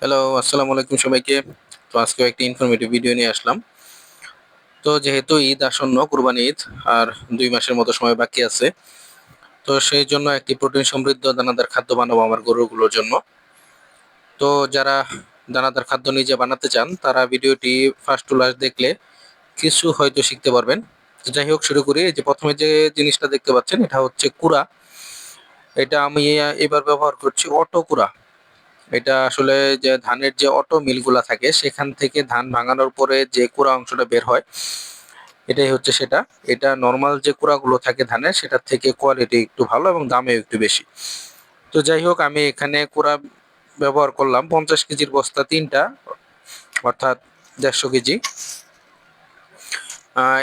Hello, আসসালামু আলাইকুম সবাইকে। তো আজকেও একটি ইনফরমেটিভ ভিডিও নিয়ে আসলাম। তো যেহেতু ঈদ আসন্ন, কুরবানি ঈদ আর ২ মাসের মতো সময় বাকি আছে। তো সেই জন্য একটি প্রোটিন সমৃদ্ধ দানাদার খাদ্য বানাবো আমার গরুগুলোর জন্য। তো যারা দানাদার খাদ্য নিজে বানাতে চান, তারা ভিডিওটি ফার্স্ট টু লাস্ট দেখলে কিছু হয়তো শিখতে পারবেন। তো যাই হোক শুরু করি। এই যে ১ম এ যে জিনিসটা দেখতে পাচ্ছেন, এটা হচ্ছে কুড়া। এটা আমি এবার ব্যবহার করছি অটো কুড়া। এটা আসলে যে ধানের যে অটো মিলগুলা থাকে সেখান থেকে ধান ভাঙানোর পরে যে কুড়া অংশটা বের হয়, এটাই হচ্ছে সেটা। এটা নরমাল যে কুড়াগুলো থাকে ধানের সেটার থেকে কোয়ালিটি একটু ভালো এবং দামেও একটু বেশি। তো যাই হোক আমি এখানে কুড়া ব্যবহার করলাম ৫০ কেজির বস্তা ৩ টা, অর্থাৎ ১৫০ কেজি।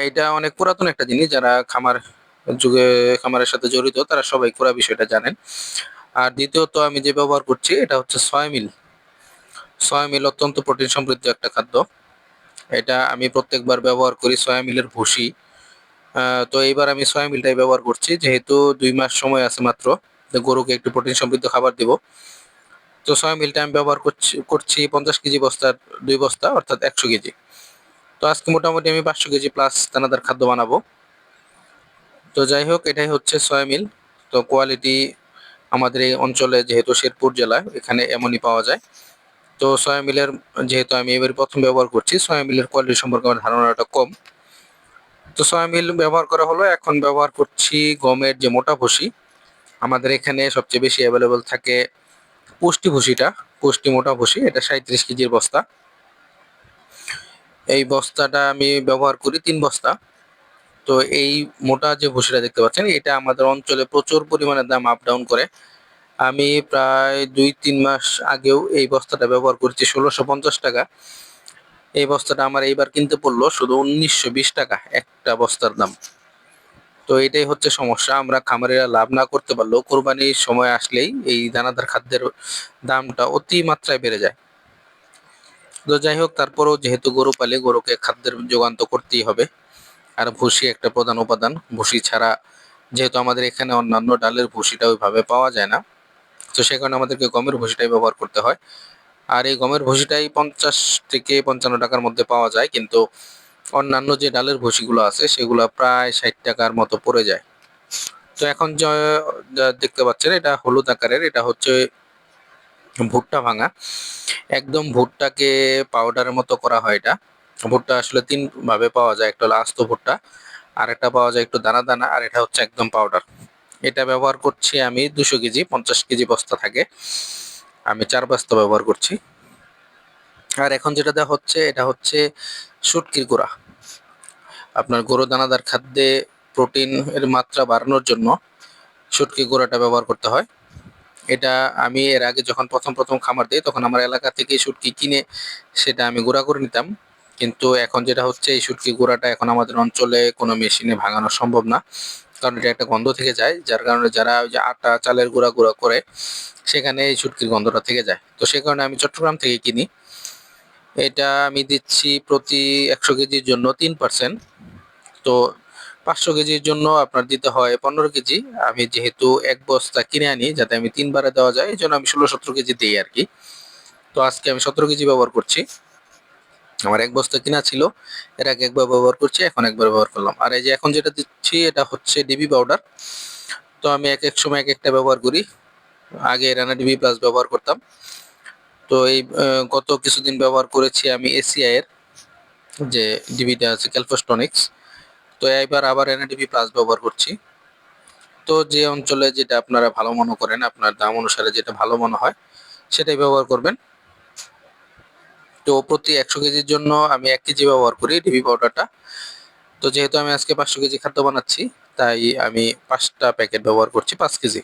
এটা অনেক পুরাতন একটা জিনিস। যারা যুগে খামারের সাথে জড়িত তারা সবাই কুড়া বিষয়টা জানেন। আর দ্বিতীয়ত আমি যে ব্যবহার করছি এটা হচ্ছে সয়া মিল। সয়া মিল অত্যন্ত প্রোটিন সমৃদ্ধ একটা খাদ্য। এটা আমি প্রত্যেকবার ব্যবহার করি সয়া মিলের ভুসি। তো এইবার আমি সয়া মিলটাই ব্যবহার করছি। যেহেতু ২ মাস সময় আছে মাত্র, তো গরুকে একটু প্রোটিন সমৃদ্ধ খাবার দিব। তো সয়া মিলটা আমি ব্যবহার করছি ৫০ কেজি বস্তার ২ বস্তা, অর্থাৎ ১০০ কেজি। তো আজকে মোটামুটি আমি ৫০০ কেজি প্লাস দানাদার খাদ্য বানাবো। তো যাই হোক এটাই হচ্ছে সয়া মিল। তো কোয়ালিটি আমাদের এই অঞ্চলে, যেহেতু শেরপুর জেলা, এখানে এমনই পাওয়া যায়। তো সয়া মিলের, যেহেতু আমি এবারে ১ম ব্যবহার করছি, সয়া মিলের কোয়ালিটি সম্পর্কে আমার ধারণাটা কম। তো সয়া মিল ব্যবহার করা হলো। এখন ব্যবহার করছি গমের যে মোটা ভুসি। আমাদের এখানে সবচেয়ে বেশি অ্যাভেলেবল থাকে পুষ্টি ভুসিটা, পুষ্টি মোটা ভুসি। এটা ৩৭ কেজির বস্তা। এই বস্তাটা আমি ব্যবহার করি ৩ বস্তা। তো এই মোটা যে ভুসিটা দেখতে পাচ্ছেন, এটা আমাদের অঞ্চলে প্রচুর পরিমাণে দাম আপ ডাউন করে। আমি প্রায় ২-৩ মাস আগেও এই বস্তাটা ব্যবহার করছি ১৬৫০ টাকা। এই বস্তাটা আমার এইবার কিনতে পড়লো শুধু ১৯২০ টাকা একটা বস্তার দাম। তো এটাই হচ্ছে সমস্যা। আমরা খামারিরা লাভ না করতে পারলেও কোরবানির সময় আসলেই এই দানাদার খাদ্যের দামটা অতি মাত্রায় বেড়ে যায়। তো যাই হোক, তারপরেও যেহেতু গরু পালি, গরুকে খাদ্যের যোগান তো করতেই হবে। আর ভুসি একটা প্রধান উপাদান। ভুসি ছাড়া, যেহেতু আমাদের এখানে অন্যান্য ডালের ভুসিটা ওইভাবে পাওয়া যায় না, তো সে কারণে আমাদেরকে গমের ভুসিটাই ব্যবহার করতে হয়। আর এই গমের ভুসিটাই ৫০ থেকে ৫৫ টাকার মধ্যে পাওয়া যায়, কিন্তু অন্যান্য যে ডালের ভুসিগুলো আছে সেগুলো প্রায় ৬০ টাকার মতো পড়ে যায়। তো এখন যা দেখতে পাচ্ছেন, এটা হলুদ আকারের, এটা হচ্ছে ভুট্টা ভাঙা। একদম ভুট্টাকে পাউডারের মতো করা হয় এটা। ভুট্টা আসলে ৩ ভাবে পাওয়া যায়। একটা হলো আস্ত ভুট্টা, আরেকটা পাওয়া যায় একটু দানা, দানা, আর এটা হচ্ছে একদম পাউডার। এটা ব্যবহার করছি আমি ২০০ কেজি, ৫০ কেজি বস্তা থাকে। আমি ৪ বস্তা ব্যবহার করছি। আর এখন যেটা দেওয়া হচ্ছে এটা হচ্ছে শুটকির গুঁড়া। আপনার গরুর দানাদার খাদ্যে প্রোটিন এর মাত্রা বাড়ানোর জন্য শুটকি গুঁড়াটা ব্যবহার করতে হয়। এটা আমি এর আগে যখন প্রথম খামার দিই, তখন আমার এলাকা থেকে শুটকি কিনে সেটা আমি গুঁড়া করে নিতাম। কিন্তু এখন যেটা হচ্ছে, এই শুটকি গুঁড়াটা এখন আমাদের অঞ্চলে কোনো মেশিনে ভাঙানো সম্ভব না। কারণ এটা একটা গন্ধ থেকে যায়, যার কারণে যারা ওই যে আটা চালের গুঁড়া করে সেখানে এই শুটকির গন্ধটা থেকে যায়। তো সে কারণে আমি চট্টগ্রাম থেকে কিনি। এটা আমি দিচ্ছি প্রতি ১০০ কেজির জন্য ৩%। তো ৫০০ কেজির জন্য আপনার দিতে হয় ১৫ কেজি। আমি যেহেতু ১ বস্তা কিনে আনি যাতে আমি ৩ বারে দেওয়া যায়, এজন্য আমি ১৬-১৭ কেজি দেই আরকি। তো আজকে আমি ১৭ কেজি ব্যবহার করছি। আমার ১ বস্তা কিনা ছিল। এর আগে একবার ব্যবহার করছি, এখন একবার ব্যবহার করলাম। আর এই যে এখন যেটা দিচ্ছি এটা হচ্ছে ডিবি পাউডার। তো আমি একেক সময় একেকটা ব্যবহার করি। আগে রানা ডিবি প্লাস ব্যবহার করতাম। তো এই গত কিছুদিন ব্যবহার করেছি আমি এসিআই এর যে ডিবিটা আছে, ক্যালফোস্টনিক্স। তো এবার আবার এনএডিবি প্লাস ব্যবহার করছি। তো যে অঞ্চলে যেটা আপনারা ভালো মনে করেন, আপনার দাম অনুসারে যেটা ভালো মনে হয় সেটাই ব্যবহার করবেন। তো প্রতি ১০০ কেজির জন্য আমি ১ কেজি ব্যবহার করি ডিবি পাউডারটা। তো যেহেতু আমি আজকে ৫০০ কেজি খাদ্য বানাচ্ছি, তাই আমি ৫ টা প্যাকেট ব্যবহার করছি ৫ কেজি।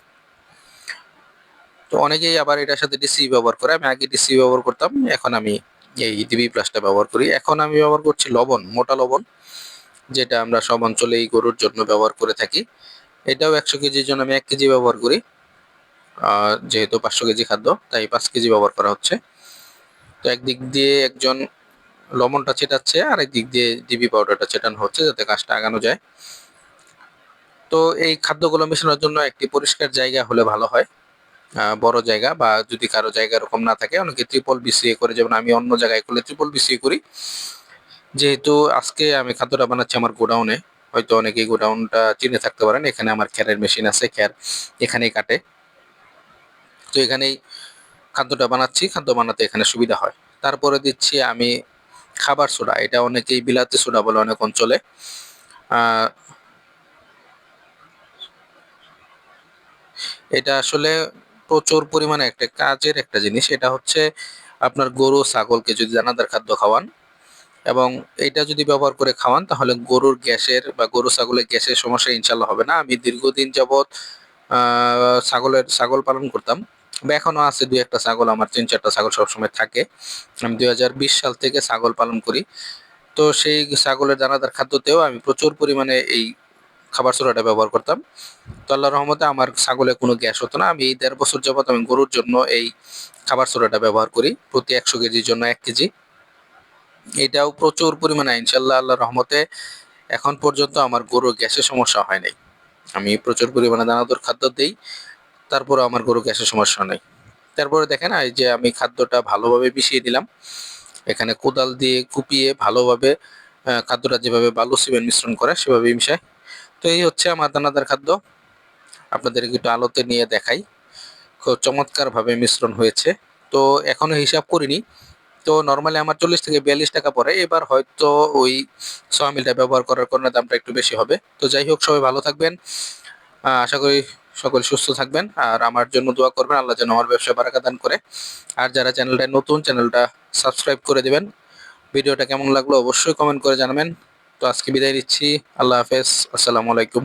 তো অনেকেই আবার এটার সাথে ডিসি ব্যবহার করে। আমি আগে ডিসি ব্যবহার করতাম, এখন আমি এই ডিবি প্লাসটা ব্যবহার করি। এখন আমি ব্যবহার করছি লবণ, মোটা লবণ, যেটা আমরা সব অঞ্চলেই গরুর জন্য ব্যবহার করে থাকি। এটাও ১০০ কেজির জন্য আমি ১ কেজি ব্যবহার করি। যেহেতু ৫০০ কেজি খাদ্য, তাই ৫ কেজি ব্যবহার করা হচ্ছে। তো একদিক দিয়ে একজন লবণটা ছেটাচ্ছে, আরেক দিক দিয়ে ডিবি পাউডারটা ছেটানো হচ্ছে যাতে কাজটা আগানো যায়। তো এই খাদ্যগুলো মেশানোর জন্য একটি পরিষ্কার জায়গা হলে ভালো হয়। বড় জায়গা, বা যদি কারো জায়গা এরকম না থাকে অনেকে ট্রিপল বিসিএ করে, যেমন আমি অন্য জায়গায় করলে ট্রিপল বিসিএ করি। যেহেতু আজকে আমি খাদ্যটা বানাচ্ছি আমার গোডাউনে, হয়তো অনেকেই গোডাউনটা চিনে থাকতে পারেন, এখানে আমার খ্যারের মেশিন আছে, খ্যার এখানেই কাটে। তো এখানেই খাদ্যটা বানাচ্ছি, খাদ্য বানাতে এখানে সুবিধা হয়। তারপরে দিচ্ছি আমি খাবার সোডা, এটা অনেকেই বিলাতি সোডা বলে অনেক অঞ্চলে। আহ, এটা আসলে প্রচুর পরিমাণে একটা কাজের একটা জিনিস। এটা হচ্ছে আপনার গরু ছাগলকে যদি দানাদার খাদ্য খাওয়ান এবং এটা যদি ব্যবহার করে খাওয়ান, তাহলে গরুর গ্যাসের বা গরু ছাগলের গ্যাসের সমস্যা ইনশাল্লাহ হবে না। আমি দীর্ঘদিন যাবৎ ছাগল পালন করতাম, বা এখনো আছে দুই একটা ছাগল, আমার 3-4টা ছাগল সবসময় থাকে। আমি 2020 সাল থেকে ছাগল পালন করি। তো সেই ছাগলের দানাদার খাদ্যতেও আমি প্রচুর পরিমাণে এই খাবার সোডাটা ব্যবহার করতাম। তো আল্লাহর রহমতে আমার ছাগলে কোনো গ্যাস হতো না। আমি এই 1.5 বছর যাবত আমি গরুর জন্য এই খাবার সোডাটা ব্যবহার করি, প্রতি 100 কেজির জন্য 1 কেজি। এটাও প্রচুর পরিমাণে ইনশাল্লাহ আল্লাহর রহমতে এখন পর্যন্ত আমার গরুর গ্যাসের সমস্যা হয় নাই। আমি প্রচুর পরিমাণে দানাদার খাদ্য দেই, তারপরে আমার গরু গ্যাসের সমস্যা নাই। তারপরে দেখেন এই যে আমি খাদ্যটা ভালোভাবে মিশিয়ে দিলাম, এখানে কোদাল দিয়ে কুপিয়ে ভালোভাবে খাদ্যটা যেভাবে বালু সিমেন্ট মিশ্রণ করে সেভাবে মিশাই। তো এই হচ্ছে আমার দানাদার খাদ্য। আপনাদের একটু আলোতে নিয়ে দেখাই, খুব চমৎকার ভাবে মিশ্রণ হয়েছে। তো এখনো হিসাব করিনি, তো নর্মালি আমার 40 থেকে 42 টাকা পড়ে। এবার হয়তো ওই সয়াবিনটা ব্যবহার করার কারণে দামটা একটু বেশি হবে। তো যাই হোক, সবাই ভালো থাকবেন, আশা করি সকলে সুস্থ থাকবেন, আর আমার জন্য দোয়া করবেন, আল্লাহ যেন আমার ব্যবসায় বারাকা দান করে। আর যারা চ্যানেলটা নতুন, চ্যানেলটা সাবস্ক্রাইব করে দিবেন। ভিডিওটা কেমন লাগলো অবশ্যই কমেন্ট করে জানাবেন। তো আজকে বিদায় নিচ্ছি, আল্লাহ হাফেজ, আসসালামু আলাইকুম।